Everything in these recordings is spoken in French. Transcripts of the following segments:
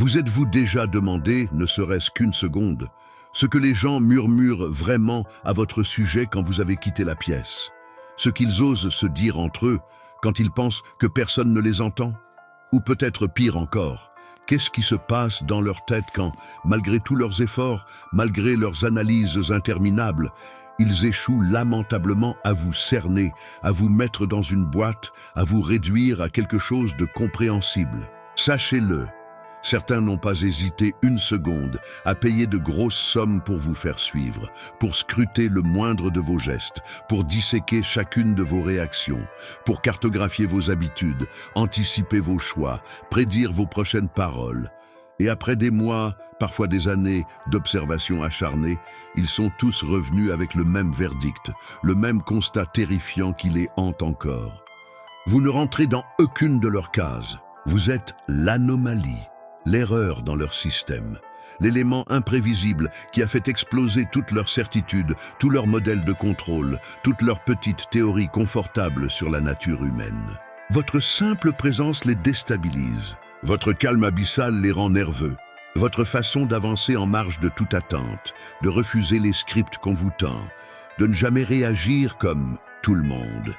Vous êtes-vous déjà demandé, ne serait-ce qu'une seconde, ce que les gens murmurent vraiment à votre sujet quand vous avez quitté la pièce? Ce qu'ils osent se dire entre eux quand ils pensent que personne ne les entend? Ou peut-être pire encore, qu'est-ce qui se passe dans leur tête quand, malgré tous leurs efforts, malgré leurs analyses interminables, ils échouent lamentablement à vous cerner, à vous mettre dans une boîte, à vous réduire à quelque chose de compréhensible? Sachez-le, certains n'ont pas hésité une seconde à payer de grosses sommes pour vous faire suivre, pour scruter le moindre de vos gestes, pour disséquer chacune de vos réactions, pour cartographier vos habitudes, anticiper vos choix, prédire vos prochaines paroles. Et après des mois, parfois des années d'observation acharnée, ils sont tous revenus avec le même verdict, le même constat terrifiant qui les hante encore. Vous ne rentrez dans aucune de leurs cases. Vous êtes l'anomalie, l'erreur dans leur système, l'élément imprévisible qui a fait exploser toutes leurs certitudes, tous leurs modèles de contrôle, toutes leurs petites théories confortables sur la nature humaine. Votre simple présence les déstabilise. Votre calme abyssal les rend nerveux. Votre façon d'avancer en marge de toute attente, de refuser les scripts qu'on vous tend, de ne jamais réagir comme tout le monde.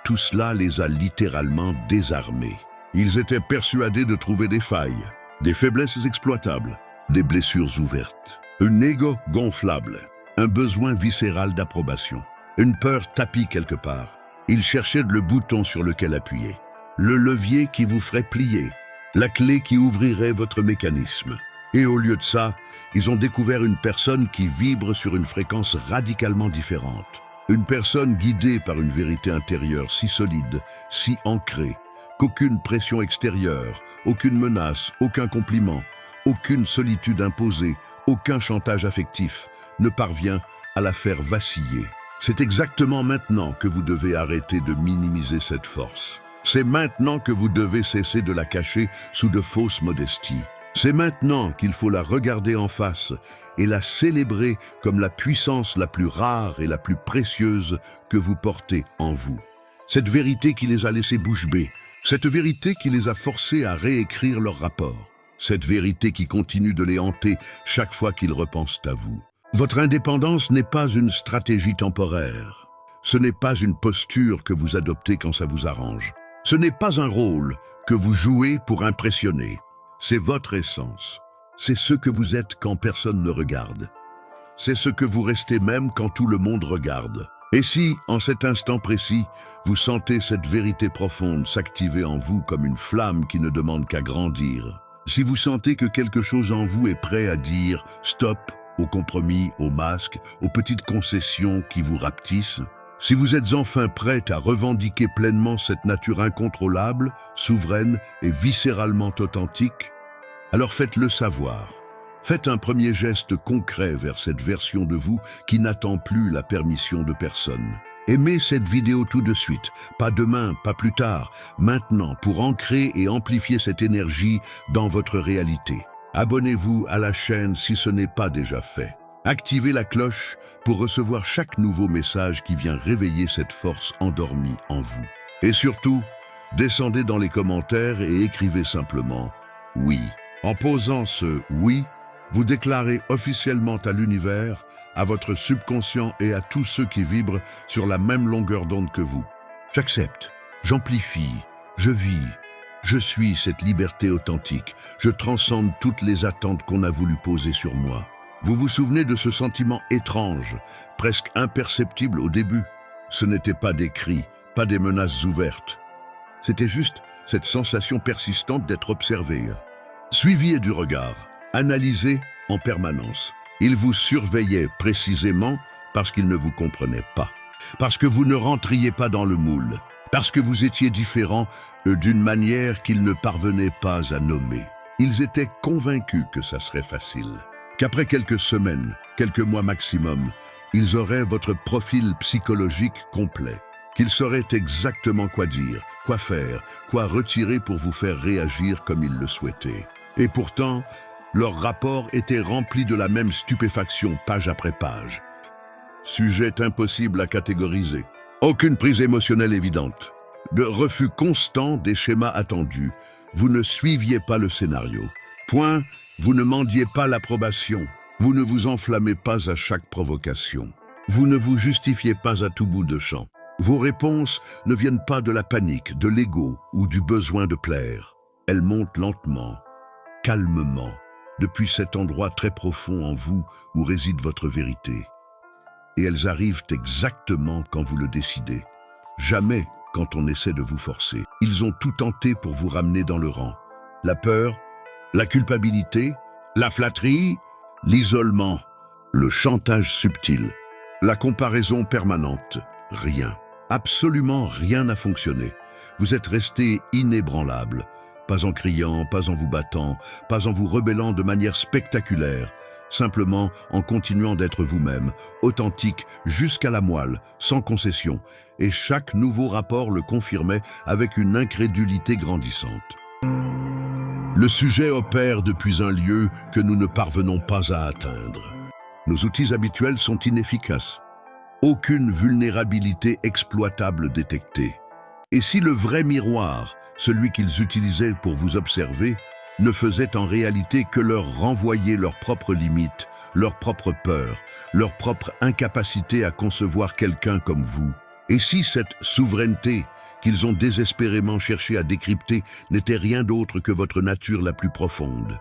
Tout cela les a littéralement désarmés. Ils étaient persuadés de trouver des failles, des faiblesses exploitables, des blessures ouvertes, un ego gonflable, un besoin viscéral d'approbation, une peur tapie quelque part. Ils cherchaient le bouton sur lequel appuyer, le levier qui vous ferait plier, la clé qui ouvrirait votre mécanisme. Et au lieu de ça, ils ont découvert une personne qui vibre sur une fréquence radicalement différente. Une personne guidée par une vérité intérieure si solide, si ancrée, qu'aucune pression extérieure, aucune menace, aucun compliment, aucune solitude imposée, aucun chantage affectif ne parvient à la faire vaciller. C'est exactement maintenant que vous devez arrêter de minimiser cette force. C'est maintenant que vous devez cesser de la cacher sous de fausses modesties. C'est maintenant qu'il faut la regarder en face et la célébrer comme la puissance la plus rare et la plus précieuse que vous portez en vous. Cette vérité qui les a laissés bouche bée, cette vérité qui les a forcés à réécrire leur rapport, cette vérité qui continue de les hanter chaque fois qu'ils repensent à vous. Votre indépendance n'est pas une stratégie temporaire. Ce n'est pas une posture que vous adoptez quand ça vous arrange. Ce n'est pas un rôle que vous jouez pour impressionner. C'est votre essence. C'est ce que vous êtes quand personne ne regarde. C'est ce que vous restez même quand tout le monde regarde. Et si, en cet instant précis, vous sentez cette vérité profonde s'activer en vous comme une flamme qui ne demande qu'à grandir, si vous sentez que quelque chose en vous est prêt à dire « stop » aux compromis, aux masques, aux petites concessions qui vous rapetissent, si vous êtes enfin prête à revendiquer pleinement cette nature incontrôlable, souveraine et viscéralement authentique, alors faites-le savoir. Faites un premier geste concret vers cette version de vous qui n'attend plus la permission de personne. Aimez cette vidéo tout de suite, pas demain, pas plus tard, maintenant, pour ancrer et amplifier cette énergie dans votre réalité. Abonnez-vous à la chaîne si ce n'est pas déjà fait. Activez la cloche pour recevoir chaque nouveau message qui vient réveiller cette force endormie en vous. Et surtout, descendez dans les commentaires et écrivez simplement « oui ». En posant ce « oui », vous déclarez officiellement à l'univers, à votre subconscient et à tous ceux qui vibrent sur la même longueur d'onde que vous. J'accepte, j'amplifie, je vis, je suis cette liberté authentique, je transcende toutes les attentes qu'on a voulu poser sur moi. Vous vous souvenez de ce sentiment étrange, presque imperceptible au début? Ce n'était pas des cris, pas des menaces ouvertes. C'était juste cette sensation persistante d'être observé. Suivi du regard, analysé en permanence. Il vous surveillait précisément parce qu'il ne vous comprenait pas, parce que vous ne rentriez pas dans le moule, parce que vous étiez différent d'une manière qu'ils ne parvenaient pas à nommer. Ils étaient convaincus que ça serait facile, qu'après quelques semaines, quelques mois maximum, ils auraient votre profil psychologique complet, qu'ils sauraient exactement quoi dire, quoi faire, quoi retirer pour vous faire réagir comme ils le souhaitaient. Et pourtant, leur rapport était rempli de la même stupéfaction page après page. Sujet impossible à catégoriser. Aucune prise émotionnelle évidente. De refus constant des schémas attendus. Vous ne suiviez pas le scénario. Point, vous ne mendiez pas l'approbation. Vous ne vous enflammez pas à chaque provocation. Vous ne vous justifiez pas à tout bout de champ. Vos réponses ne viennent pas de la panique, de l'ego ou du besoin de plaire. Elles montent lentement, calmement, depuis cet endroit très profond en vous où réside votre vérité. Et elles arrivent exactement quand vous le décidez. Jamais quand on essaie de vous forcer. Ils ont tout tenté pour vous ramener dans le rang. La peur, la culpabilité, la flatterie, l'isolement, le chantage subtil, la comparaison permanente. Rien, absolument rien n'a fonctionné. Vous êtes resté inébranlable, pas en criant, pas en vous battant, pas en vous rebellant de manière spectaculaire, simplement en continuant d'être vous-même, authentique jusqu'à la moelle, sans concession, et chaque nouveau rapport le confirmait avec une incrédulité grandissante. Le sujet opère depuis un lieu que nous ne parvenons pas à atteindre. Nos outils habituels sont inefficaces. Aucune vulnérabilité exploitable détectée. Et si le vrai miroir, celui qu'ils utilisaient pour vous observer, ne faisait en réalité que leur renvoyer leurs propres limites, leurs propres peurs, leur propre incapacité à concevoir quelqu'un comme vous? Et si cette souveraineté qu'ils ont désespérément cherché à décrypter n'était rien d'autre que votre nature la plus profonde?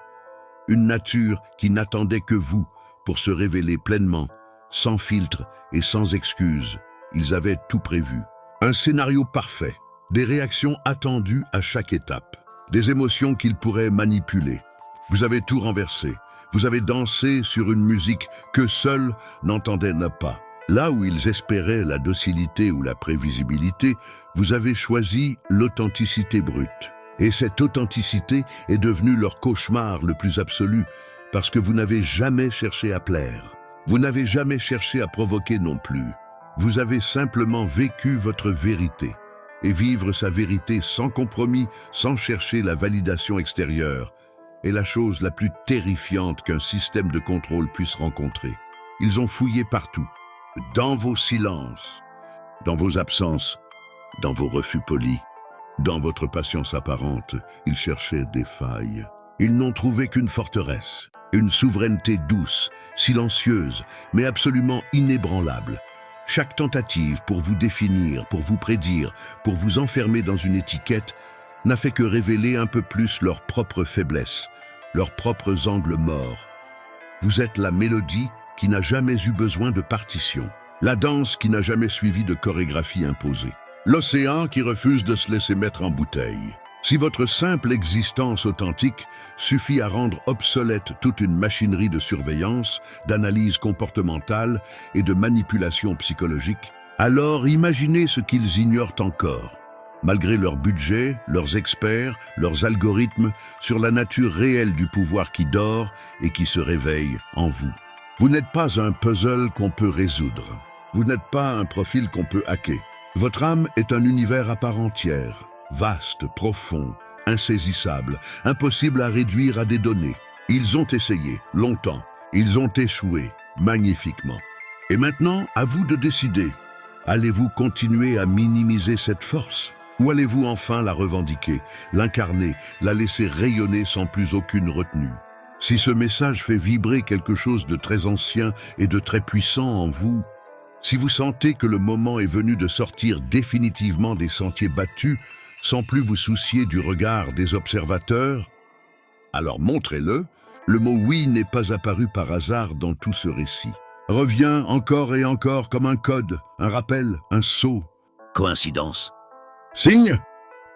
Une nature qui n'attendait que vous pour se révéler pleinement, sans filtre et sans excuse. Ils avaient tout prévu. Un scénario parfait, des réactions attendues à chaque étape, des émotions qu'ils pourraient manipuler. Vous avez tout renversé. Vous avez dansé sur une musique que seuls n'entendaient pas. Là où ils espéraient la docilité ou la prévisibilité, vous avez choisi l'authenticité brute. Et cette authenticité est devenue leur cauchemar le plus absolu, parce que vous n'avez jamais cherché à plaire. Vous n'avez jamais cherché à provoquer non plus. Vous avez simplement vécu votre vérité. Et vivre sa vérité sans compromis, sans chercher la validation extérieure, est la chose la plus terrifiante qu'un système de contrôle puisse rencontrer. Ils ont fouillé partout, dans vos silences, dans vos absences, dans vos refus polis, dans votre patience apparente. Ils cherchaient des failles. Ils n'ont trouvé qu'une forteresse, une souveraineté douce, silencieuse, mais absolument inébranlable. Chaque tentative pour vous définir, pour vous prédire, pour vous enfermer dans une étiquette, n'a fait que révéler un peu plus leurs propres faiblesses, leurs propres angles morts. Vous êtes la mélodie qui n'a jamais eu besoin de partition, la danse qui n'a jamais suivi de chorégraphie imposée, l'océan qui refuse de se laisser mettre en bouteille. Si votre simple existence authentique suffit à rendre obsolète toute une machinerie de surveillance, d'analyse comportementale et de manipulation psychologique, alors imaginez ce qu'ils ignorent encore, malgré leur budget, leurs experts, leurs algorithmes, sur la nature réelle du pouvoir qui dort et qui se réveille en vous. Vous n'êtes pas un puzzle qu'on peut résoudre. Vous n'êtes pas un profil qu'on peut hacker. Votre âme est un univers à part entière. Vaste, profond, insaisissable, impossible à réduire à des données. Ils ont essayé, longtemps. Ils ont échoué, magnifiquement. Et maintenant, à vous de décider. Allez-vous continuer à minimiser cette force? Ou allez-vous enfin la revendiquer, l'incarner, la laisser rayonner sans plus aucune retenue? Si ce message fait vibrer quelque chose de très ancien et de très puissant en vous, si vous sentez que le moment est venu de sortir définitivement des sentiers battus, sans plus vous soucier du regard des observateurs, alors montrez-le. Le mot « oui » n'est pas apparu par hasard dans tout ce récit. Revient encore et encore comme un code, un rappel, un sceau. Coïncidence? Signe?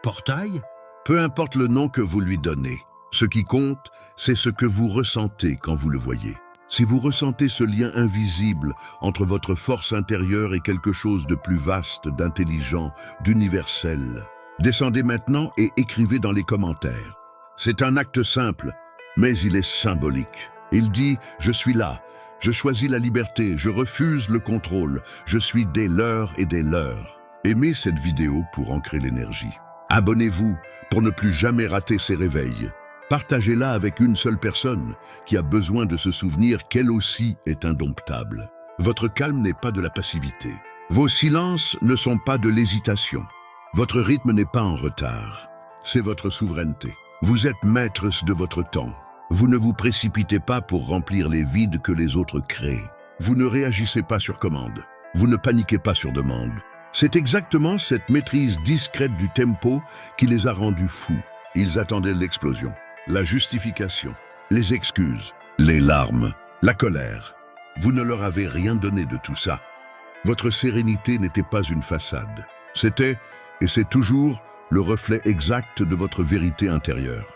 Portail? Peu importe le nom que vous lui donnez. Ce qui compte, c'est ce que vous ressentez quand vous le voyez. Si vous ressentez ce lien invisible entre votre force intérieure et quelque chose de plus vaste, d'intelligent, d'universel, descendez maintenant et écrivez dans les commentaires. C'est un acte simple, mais il est symbolique. Il dit « Je suis là, je choisis la liberté, je refuse le contrôle, je suis des leurs et des leurs. » Aimez cette vidéo pour ancrer l'énergie. Abonnez-vous pour ne plus jamais rater ces réveils. Partagez-la avec une seule personne qui a besoin de se souvenir qu'elle aussi est indomptable. Votre calme n'est pas de la passivité. Vos silences ne sont pas de l'hésitation. Votre rythme n'est pas en retard. C'est votre souveraineté. Vous êtes maître de votre temps. Vous ne vous précipitez pas pour remplir les vides que les autres créent. Vous ne réagissez pas sur commande. Vous ne paniquez pas sur demande. C'est exactement cette maîtrise discrète du tempo qui les a rendus fous. Ils attendaient l'explosion, la justification, les excuses, les larmes, la colère. Vous ne leur avez rien donné de tout ça. Votre sérénité n'était pas une façade. C'était, et c'est toujours, le reflet exact de votre vérité intérieure.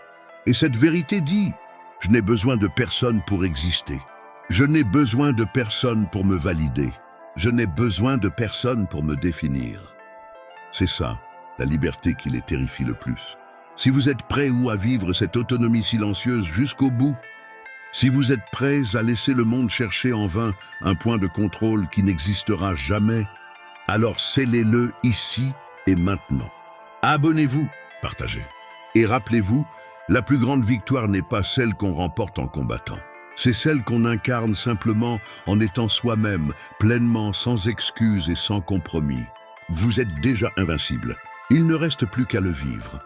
Et cette vérité dit, je n'ai besoin de personne pour exister. Je n'ai besoin de personne pour me valider. Je n'ai besoin de personne pour me définir. C'est ça, la liberté qui les terrifie le plus. Si vous êtes prêts à vivre cette autonomie silencieuse jusqu'au bout, si vous êtes prêts à laisser le monde chercher en vain un point de contrôle qui n'existera jamais, alors scellez-le ici et maintenant. Abonnez-vous, partagez. Et rappelez-vous, la plus grande victoire n'est pas celle qu'on remporte en combattant. C'est celle qu'on incarne simplement en étant soi-même, pleinement, sans excuses et sans compromis. Vous êtes déjà invincible. Il ne reste plus qu'à le vivre.